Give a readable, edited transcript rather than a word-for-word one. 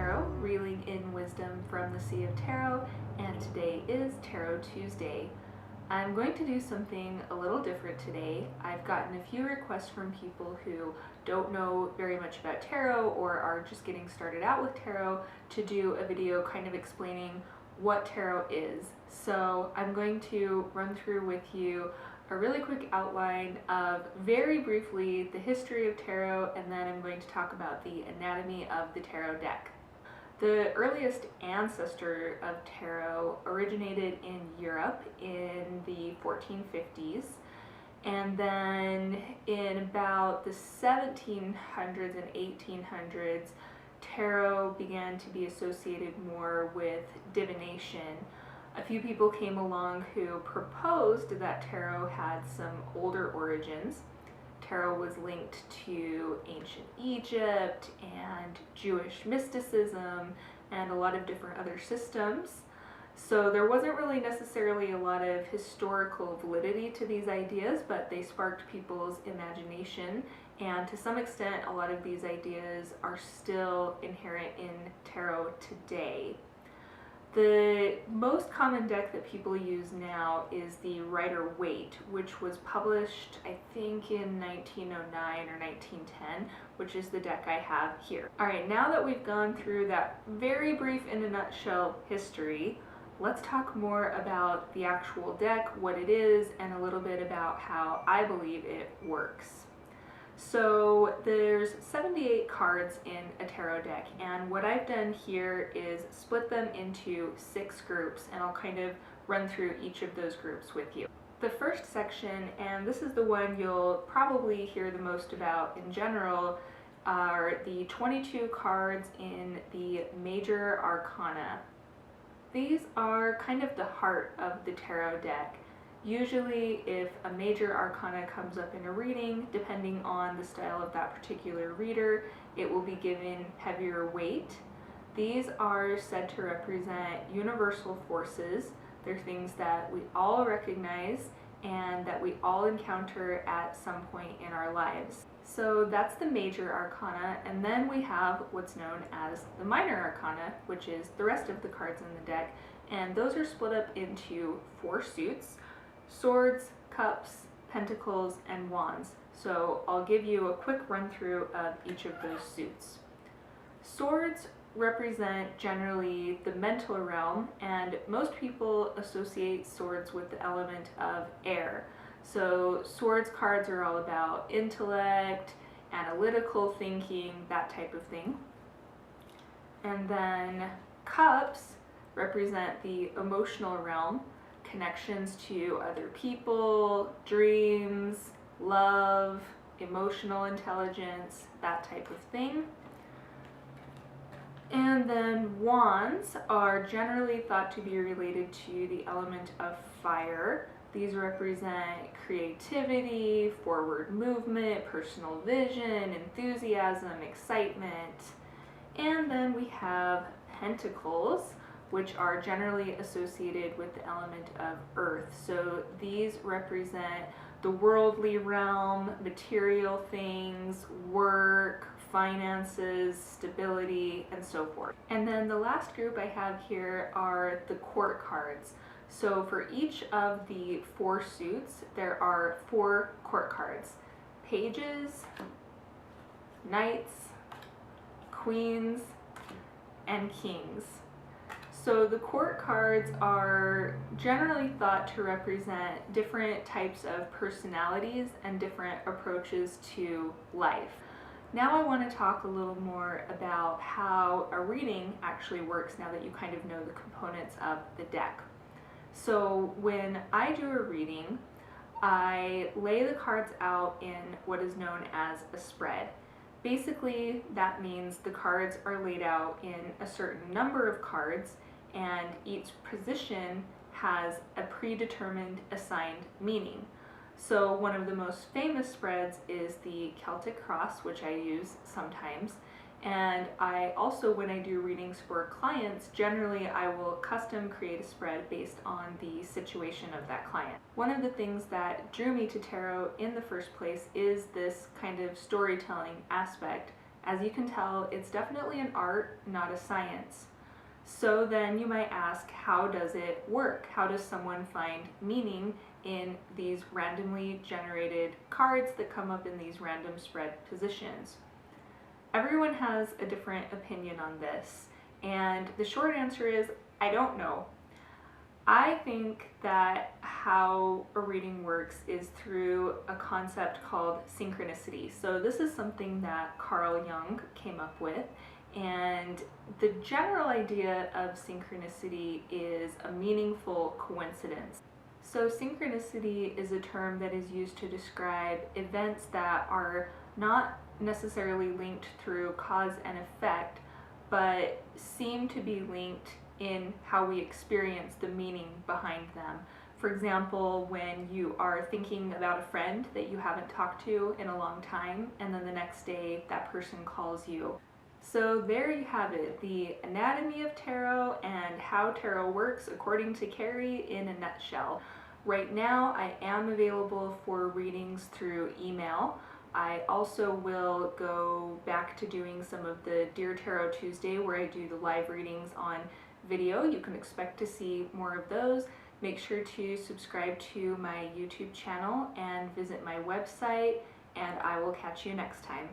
Tarot, reeling in wisdom from the Sea of Tarot, and today is Tarot Tuesday. I'm going to do something a little different today. I've gotten a few requests from people who don't know very much about tarot or are just getting started out with tarot to do a video kind of explaining what tarot is. So I'm going to run through with you a really quick outline of, very briefly, the history of tarot, and then I'm going to talk about the anatomy of the tarot deck. The earliest ancestor of tarot originated in Europe in the 1450s, and then in about the 1700s and 1800s, tarot began to be associated more with divination. A few people came along who proposed that tarot had some older origins. Tarot was linked to ancient Egypt and Jewish mysticism and a lot of different other systems. So there wasn't really necessarily a lot of historical validity to these ideas, but they sparked people's imagination, and to some extent a lot of these ideas are still inherent in tarot today. The most common deck that people use now is the Rider-Waite, which was published, I think, in 1909 or 1910, which is the deck I have here. Alright, now that we've gone through that very brief, in a nutshell, history, let's talk more about the actual deck, what it is, and a little bit about how I believe it works. So there's 78 cards in a tarot deck, and what I've done here is split them into 6 groups, and I'll kind of run through each of those groups with you. The first section, and this is the one you'll probably hear the most about in general, are the 22 cards in the Major Arcana. These are kind of the heart of the tarot deck. Usually, if a major arcana comes up in a reading, depending on the style of that particular reader, it will be given heavier weight. These are said to represent universal forces. They're things that we all recognize and that we all encounter at some point in our lives. So that's the major arcana, and then we have what's known as the minor arcana, which is the rest of the cards in the deck, and those are split up into 4 suits: swords, cups, pentacles, and wands. So I'll give you a quick run through of each of those suits. Swords represent generally the mental realm, and most people associate swords with the element of air. So swords cards are all about intellect, analytical thinking, that type of thing. And then cups represent the emotional realm, connections to other people, dreams, love, emotional intelligence, that type of thing. And then wands are generally thought to be related to the element of fire. These represent creativity, forward movement, personal vision, enthusiasm, excitement. And then we have pentacles, which are generally associated with the element of earth. So these represent the worldly realm, material things, work, finances, stability, and so forth. And then the last group I have here are the court cards. So for each of the 4 suits, there are 4 court cards: pages, knights, queens, and kings. So the court cards are generally thought to represent different types of personalities and different approaches to life. Now I want to talk a little more about how a reading actually works now that you kind of know the components of the deck. So when I do a reading, I lay the cards out in what is known as a spread. Basically, that means the cards are laid out in a certain number of cards, and each position has a predetermined assigned meaning. So one of the most famous spreads is the Celtic Cross, which I use sometimes, and I also, when I do readings for clients, generally I will custom create a spread based on the situation of that client. One of the things that drew me to tarot in the first place is this kind of storytelling aspect, As you can tell, it's definitely an art, not a science. So then you might ask, how does it work? How does someone find meaning in these randomly generated cards that come up in these random spread positions? Everyone has a different opinion on this, and the short answer is, I don't know. I think that how a reading works is through a concept called synchronicity. So this is something that Carl Jung came up with, and the general idea of synchronicity is a meaningful coincidence. So synchronicity is a term that is used to describe events that are not necessarily linked through cause and effect, but seem to be linked in how we experience the meaning behind them. For example, when you are thinking about a friend that you haven't talked to in a long time, and then the next day that person calls you. So there you have it, the anatomy of tarot and how tarot works according to Carrie in a nutshell. Right now I am available for readings through email. I also will go back to doing some of the Dear Tarot Tuesday where I do the live readings on video. You can expect to see more of those. Make sure to subscribe to my YouTube channel and visit my website, and I will catch you next time.